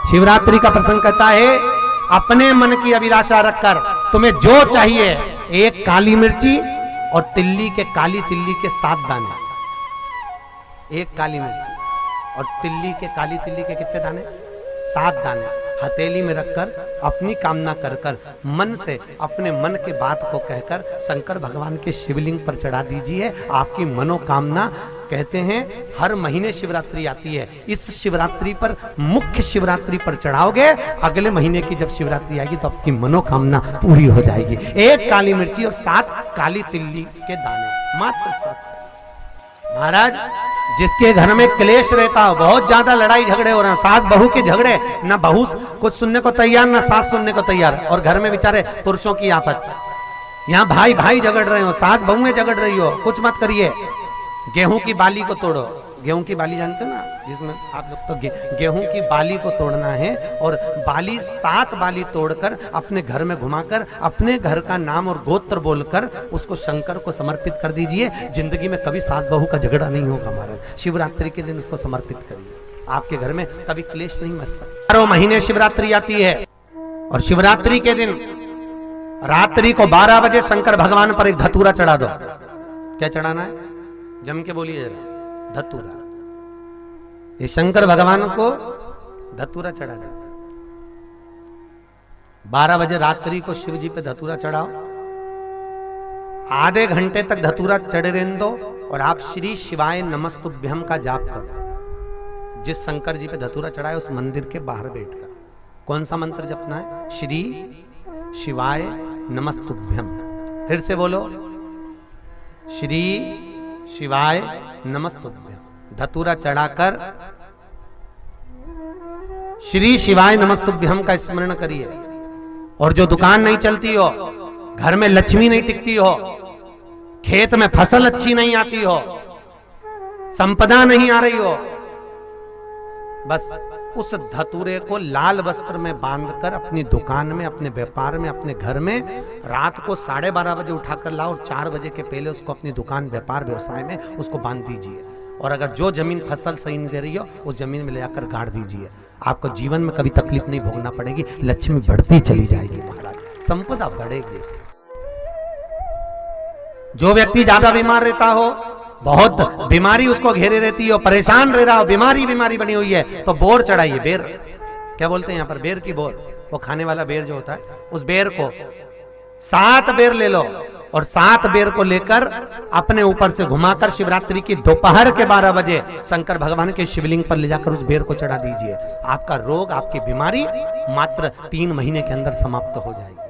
शिवरात्रि का प्रसंग कहता है अपने मन की अभिलाषा रखकर तुम्हें जो चाहिए, एक काली मिर्ची और काली तिल्ली के 7 दाने। एक काली मिर्ची और काली तिल्ली के कितने दाने? 7 दाने हथेली में रखकर अपनी कामना कर कर मन से अपने मन के बात को कहकर शंकर भगवान के शिवलिंग पर चढ़ा दीजिए। आपकी मनोकामना, कहते हैं हर महीने शिवरात्रि आती है, इस शिवरात्रि पर, मुख्य शिवरात्रि पर चढ़ाओगे, अगले महीने की जब शिवरात्रि आएगी तो आपकी मनोकामना पूरी हो जाएगी। एक काली मिर्ची और 7 काली तिल्ली के दाने, मात्र 7। महाराज, जिसके घर में क्लेश रहता हो, बहुत ज्यादा लड़ाई झगड़े हो रहे हैं, सास बहू के झगड़े, ना बहू कुछ सुनने को तैयार ना सास सुनने को तैयार, और घर में बेचारे पुरुषों की आफत, यहाँ भाई भाई झगड़ रहे हो, सास बहू में झगड़ रही हो, कुछ मत करिए। गेहूं की बाली को तोड़ो। गेहूं की बाली जानते हो ना, जिसमें आप लोग तो गेहूं की बाली को तोड़ना है, और बाली 7 बाली तोड़कर अपने घर में घुमाकर अपने घर का नाम और गोत्र बोलकर उसको शंकर को समर्पित कर दीजिए। जिंदगी में कभी सास बहू का झगड़ा नहीं होगा। महाराज, शिवरात्रि के दिन उसको समर्पित करिए, आपके घर में कभी क्लेश नहीं मच सकता। 12 महीने शिवरात्रि आती है, और शिवरात्रि के दिन रात्रि को 12 बजे शंकर भगवान पर एक धतूरा चढ़ा दो। क्या चढ़ाना है? जम के बोलिए जरा। धतूरा। ये शंकर भगवान को धतूरा चढ़ा दो। 12 बजे रात्रि को शिव जी पे धतूरा चढ़ाओ, आधे घंटे तक धतूरा चढ़े रहने दो, और आप श्री शिवाय नमस्तुभ्यम का जाप करो। जिस शंकर जी पे धतूरा चढ़ाए उस मंदिर के बाहर बैठकर कौन सा मंत्र जपना है? श्री शिवाय नमस्तुभ्यम। फिर से बोलो, श्री शिवाय नमस्तुभ्यम। धतूरा चढ़ाकर श्री शिवाय नमस्तुभ्यम का स्मरण करिए। और जो दुकान नहीं चलती हो, घर में लक्ष्मी नहीं टिकती हो, खेत में फसल अच्छी नहीं आती हो, संपदा नहीं आ रही हो, बस उस धतूरे को लाल वस्त्र में बांधकर अपनी दुकान में, अपने व्यापार में, अपने घर में रात को 12:30 बजे उठाकर लाओ, और 4 बजे के पहले उसको अपनी दुकान, व्यापार, व्यवसाय में उसको बांध दीजिए। और अगर जो जमीन फसल सही नहीं दे रही हो, उस जमीन में ले जाकर गाड़ दीजिए। आपको जीवन में कभी तकलीफ नहीं भोगना पड़ेगी, लक्ष्मी बढ़ती चली जाएगी। महाराज, संपदा बढ़ेगी। जो व्यक्ति ज्यादा बीमार रहता हो, बहुत बीमारी उसको घेरे रहती हो, परेशान रह रहा हो, बीमारी बनी हुई है, तो बोर चढ़ाइए। बेर, क्या बोलते हैं यहाँ पर? बेर की बोर, वो खाने वाला बेर जो होता है, उस बेर को 7 बेर ले लो, और 7 बेर को लेकर अपने ऊपर से घुमाकर शिवरात्रि की दोपहर के 12 बजे शंकर भगवान के शिवलिंग पर ले जाकर उस बेर को चढ़ा दीजिए। आपका रोग, आपकी बीमारी मात्र 3 महीने के अंदर समाप्त हो जाएगी।